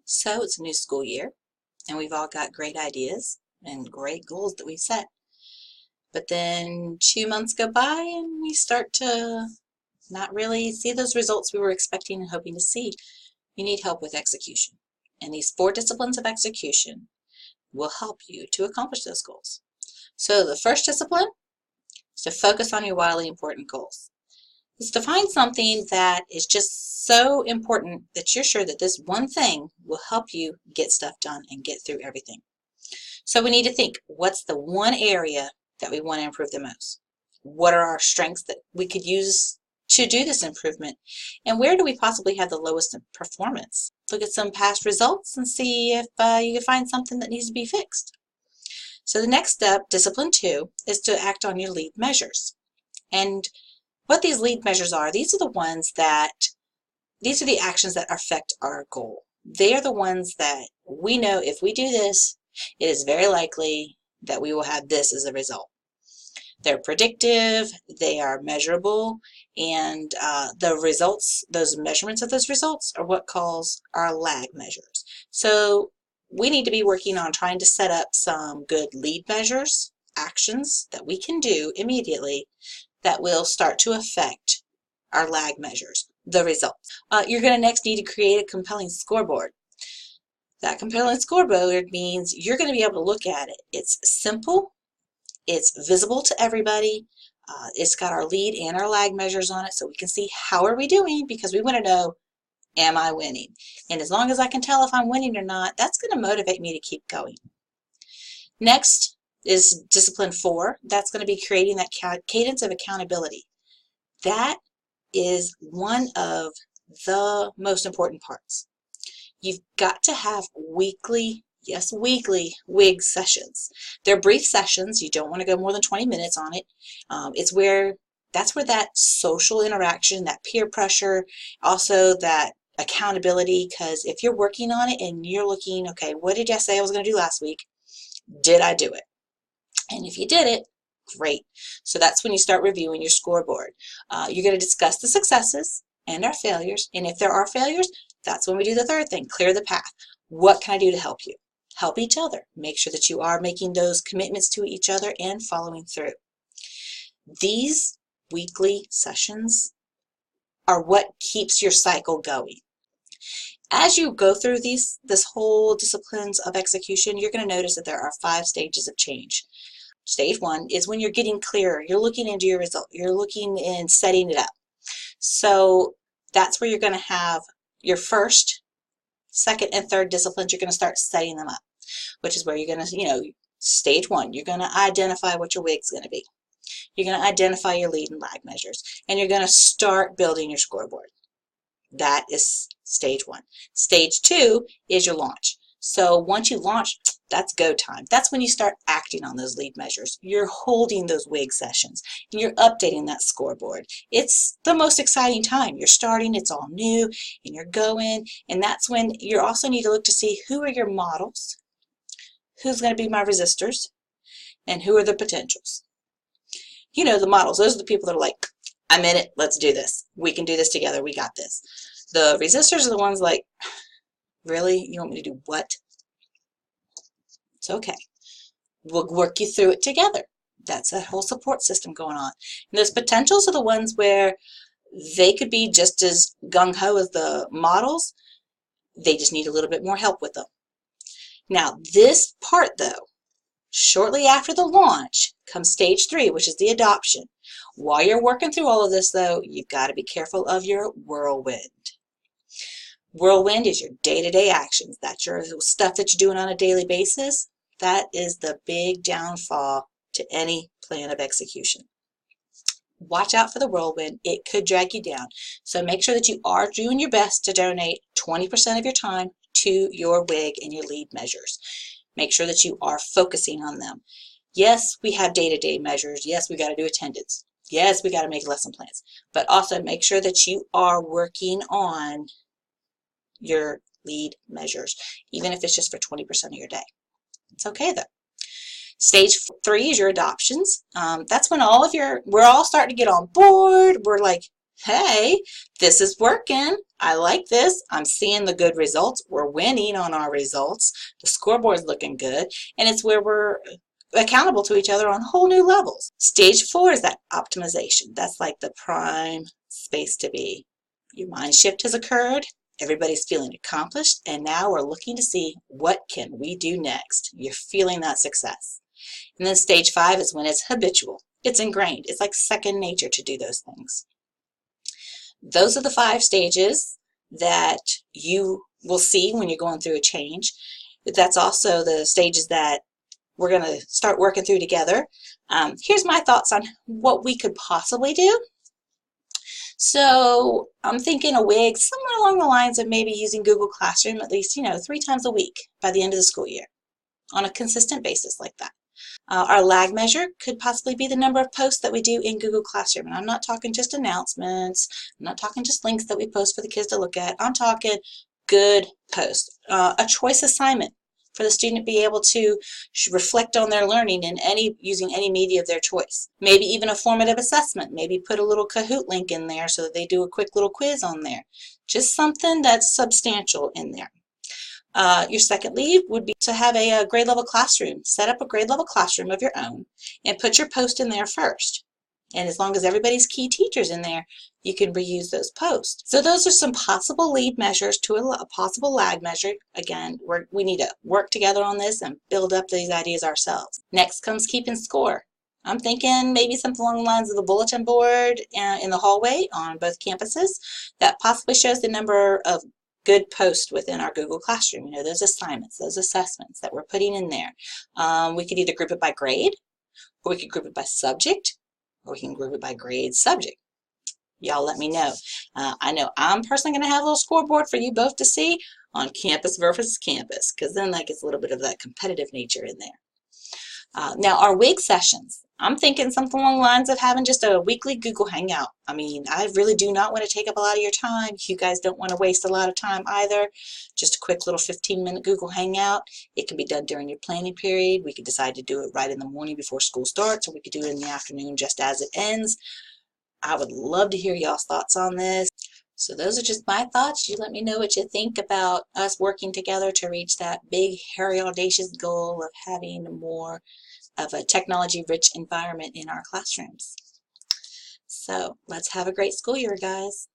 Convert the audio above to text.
So it's a new school year, and we've all got great ideas and great goals that we've set. But then 2 months go by and we start to not really see those results we were expecting and hoping to see. You need help with execution. And these 4 disciplines of execution will help you to accomplish those goals. So the first discipline is to focus on your wildly important goals. It's to find something that is just so important that you're sure that this one thing will help you get stuff done and get through everything. So we need to think, what's the one area that we want to improve the most? What are our strengths that we could use to do this improvement? And where do we possibly have the lowest performance? Look at some past results and see if you can find something that needs to be fixed. So the next step, discipline 2, is to act on your lead measures. And what these lead measures are, these are the actions that affect our goal. They are the ones that we know if we do this, it is very likely that we will have this as a result. They're predictive, they are measurable, and the results, those measurements of those results are what calls our lag measures. So we need to be working on trying to set up some good lead measures, actions that we can do immediately that will start to affect our lag measures, the results. You're going to next need to create a compelling scoreboard. That compelling scoreboard means you're going to be able to look at it. It's simple, it's visible to everybody, it's got our lead and our lag measures on it so we can see how are we doing, because we want to know, am I winning? And as long as I can tell if I'm winning or not, that's going to motivate me to keep going. Next is discipline 4. That's going to be creating that cadence of accountability. That is one of the most important parts. You've got to have weekly WIG sessions. They're brief sessions. You don't want to go more than 20 minutes on it. That's where that social interaction, that peer pressure, also that accountability, because if you're working on it and you're looking, okay, what did I say I was going to do last week? Did I do it? And if you did it, great. So that's when you start reviewing your scoreboard. You're going to discuss the successes and our failures. And if there are failures, that's when we do the third thing, clear the path. What can I do to help you? Help each other. Make sure that you are making those commitments to each other and following through. These weekly sessions are what keeps your cycle going. As you go through this whole disciplines of execution, you're going to notice that there are 5 stages of change. Stage 1 is when you're getting clearer. You're looking into your result. You're looking and setting it up. So that's where you're going to have your first, second, and third disciplines. You're going to start setting them up, which is where you're going to, stage 1, you're going to identify what your WIG's going to be. You're going to identify your lead and lag measures, and you're going to start building your scoreboard. That is stage 1. Stage 2 is your launch. So once you launch, that's go time. That's when you start acting on those lead measures. You're holding those WIG sessions, and you're updating that scoreboard. It's the most exciting time. You're starting, it's all new, and you're going, and that's when you also need to look to see who are your models, who's going to be my resistors, and who are the potentials. The models, those are the people that are like, I'm in it, let's do this. We can do this together, we got this. The resistors are the ones like, really? You want me to do what? It's okay. We'll work you through it together. That's a whole support system going on. And those potentials are the ones where they could be just as gung-ho as the models. They just need a little bit more help with them. Now, this part, though, shortly after the launch comes stage 3, which is the adoption. While you're working through all of this, though, you've got to be careful of your whirlwind. Whirlwind is your day-to-day actions. That's your stuff that you're doing on a daily basis. That is the big downfall to any plan of execution. Watch out for the whirlwind. It could drag you down. So make sure that you are doing your best to donate 20% of your time to your WIG and your lead measures. Make sure that you are focusing on them. Yes, we have day-to-day measures. Yes, we got to do attendance. Yes, we got to make lesson plans. But also make sure that you are working on your lead measures, even if it's just for 20% of your day. It's okay though. Stage 3 is your adoptions. That's when we're all starting to get on board. We're like, hey, this is working. I like this. I'm seeing the good results. We're winning on our results. The scoreboard's looking good. And it's where we're accountable to each other on whole new levels. Stage 4 is that optimization. That's like the prime space to be. Your mind shift has occurred. Everybody's feeling accomplished. And now we're looking to see what can we do next. You're feeling that success. And then stage 5 is when it's habitual. It's ingrained. It's like second nature to do those things. Those are the 5 stages that you will see when you're going through a change. That's also the stages that we're going to start working through together. Here's my thoughts on what we could possibly do. So I'm thinking a WIG somewhere along the lines of maybe using Google Classroom at least, 3 times a week by the end of the school year on a consistent basis like that. Our lag measure could possibly be the number of posts that we do in Google Classroom. And I'm not talking just announcements. I'm not talking just links that we post for the kids to look at. I'm talking good posts. A choice assignment for the student to be able to reflect on their learning in using any media of their choice. Maybe even a formative assessment. Maybe put a little Kahoot link in there so that they do a quick little quiz on there. Just something that's substantial in there. Your second lead would be to have a grade level classroom. Set up a grade level classroom of your own and put your post in there first. And as long as everybody's key teacher's in there, you can reuse those posts. So those are some possible lead measures to a possible lag measure. Again, we need to work together on this and build up these ideas ourselves. Next comes keeping score. I'm thinking maybe something along the lines of the bulletin board in the hallway on both campuses that possibly shows the number of good posts within our Google Classroom. Those assignments, those assessments that we're putting in there. We could either group it by grade, or we could group it by subject, or we can group it by grade subject. Y'all let me know. I know I'm personally going to have a little scoreboard for you both to see on campus versus campus, because then that gets a little bit of that competitive nature in there. Now our WIG sessions. I'm thinking something along the lines of having just a weekly Google Hangout. I mean, I really do not want to take up a lot of your time. You guys don't want to waste a lot of time either. Just a quick little 15-minute Google Hangout. It can be done during your planning period. We could decide to do it right in the morning before school starts, or we could do it in the afternoon just as it ends. I would love to hear y'all's thoughts on this. So those are just my thoughts. You let me know what you think about us working together to reach that big, hairy, audacious goal of having more of a technology-rich environment in our classrooms. So let's have a great school year, guys.